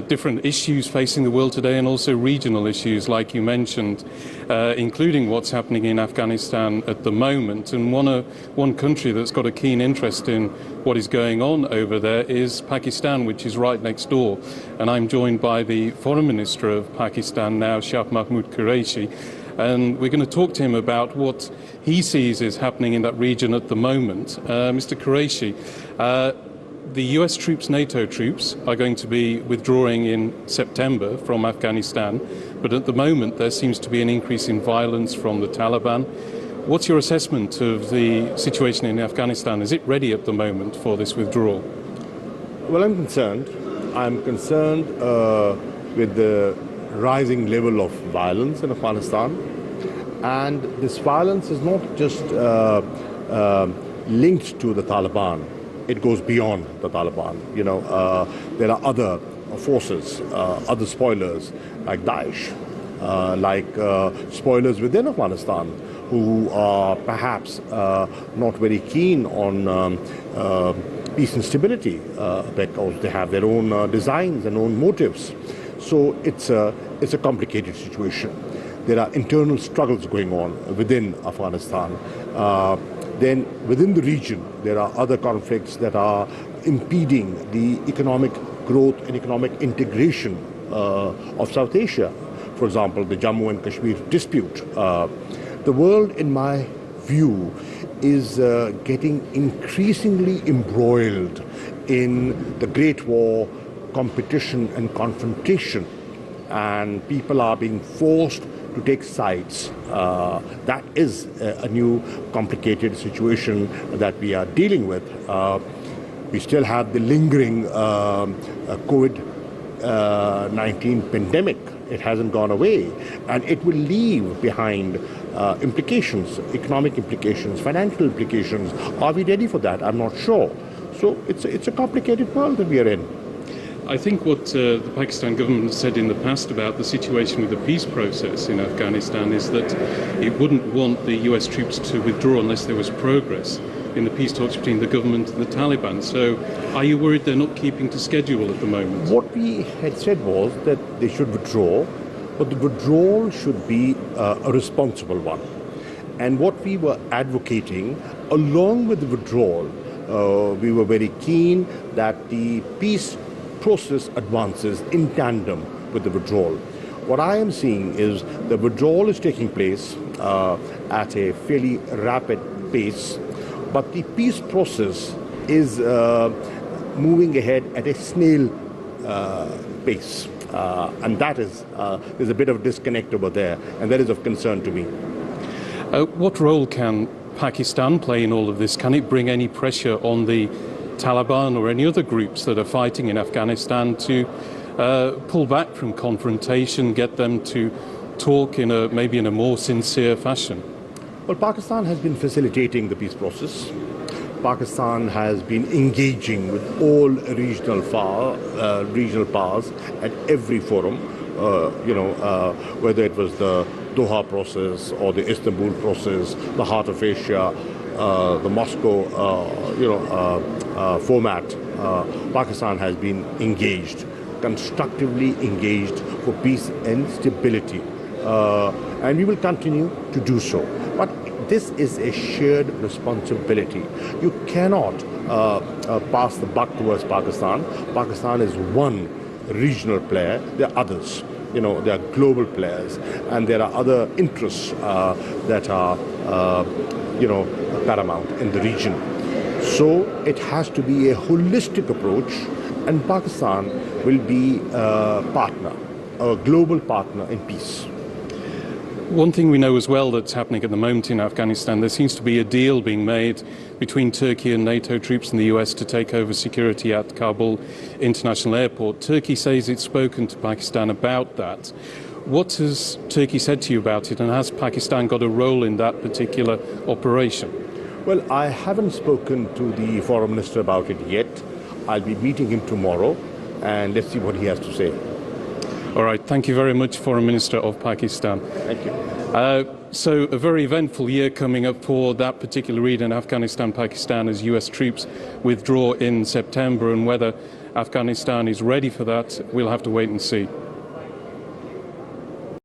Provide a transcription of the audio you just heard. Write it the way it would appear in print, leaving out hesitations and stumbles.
different issues facing the world today and also regional issues, like you mentioned, including what's happening in Afghanistan at the moment. And one country that's got a keen interest in what is going on over there is Pakistan, which is right next door. And I'm joined by the Foreign Minister of Pakistan now, Shah Mahmood Qureshi. And we're going to talk to him about what he sees is happening in that region at the moment. Mr. Qureshi, the US troops, NATO troops, are going to be withdrawing in September from Afghanistan, but at the moment there seems to be an increase in violence from the Taliban. What's your assessment of the situation in Afghanistan? Is it ready at the moment for this withdrawal? Well, I'm concerned. I'm concerned with the rising level of violence in Afghanistan. And this violence is not just linked to the Taliban. It goes beyond the Taliban. There are other forces, other spoilers like Daesh, like spoilers within Afghanistan who are perhaps not very keen on peace and stability because they have their own designs and own motives. So it's a complicated situation. There are internal struggles going on within Afghanistan. Then within the region, there are other conflicts that are impeding the economic growth and economic integration of South Asia. For example, the Jammu and Kashmir dispute. The world, in my view, is getting increasingly embroiled in the Great War, competition and confrontation, and people are being forced to take sides. That is a new complicated situation that we are dealing with. We still have the lingering COVID-19 pandemic. It hasn't gone away, and it will leave behind implications, economic implications, financial implications. Are we ready for that? I'm not sure. So it's a complicated world that we are in. I think what the Pakistan government has said in the past about the situation with the peace process in Afghanistan is that it wouldn't want the US troops to withdraw unless there was progress in the peace talks between the government and the Taliban. So are you worried they're not keeping to schedule at the moment? What we had said was that they should withdraw, but the withdrawal should be a responsible one. And what we were advocating, along with the withdrawal, we were very keen that the peace process advances in tandem with the withdrawal. What I am seeing is the withdrawal is taking place at a fairly rapid pace, but the peace process is moving ahead at a snail pace. And that is, there's a bit of disconnect over there, and that is of concern to me. What role can Pakistan play in all of this? Can it bring any pressure on the Taliban or any other groups that are fighting in Afghanistan to pull back from confrontation, get them to talk maybe in a more sincere fashion? Well, Pakistan has been facilitating the peace process. Pakistan has been engaging with all regional powers at every forum, whether it was the Doha process or the Istanbul process, the Heart of Asia, the Moscow, format. Pakistan has been engaged, constructively engaged for peace and stability. And we will continue to do so. But this is a shared responsibility. You cannot pass the buck towards Pakistan. Pakistan is one regional player. There are others. There are global players, and there are other interests that are, paramount in the region. So it has to be a holistic approach, and Pakistan will be a partner, a global partner in peace. One thing we know as well that's happening at the moment in Afghanistan, there seems to be a deal being made between Turkey and NATO troops in the US to take over security at Kabul International Airport. Turkey says it's spoken to Pakistan about that. What has Turkey said to you about it, and has Pakistan got a role in that particular operation? Well, I haven't spoken to the foreign minister about it yet. I'll be meeting him tomorrow, and let's see what he has to say. All right. Thank you very much, Foreign Minister of Pakistan. Thank you. So a very eventful year coming up for that particular region, Afghanistan, Pakistan, as US troops withdraw in September, and whether Afghanistan is ready for that, we'll have to wait and see.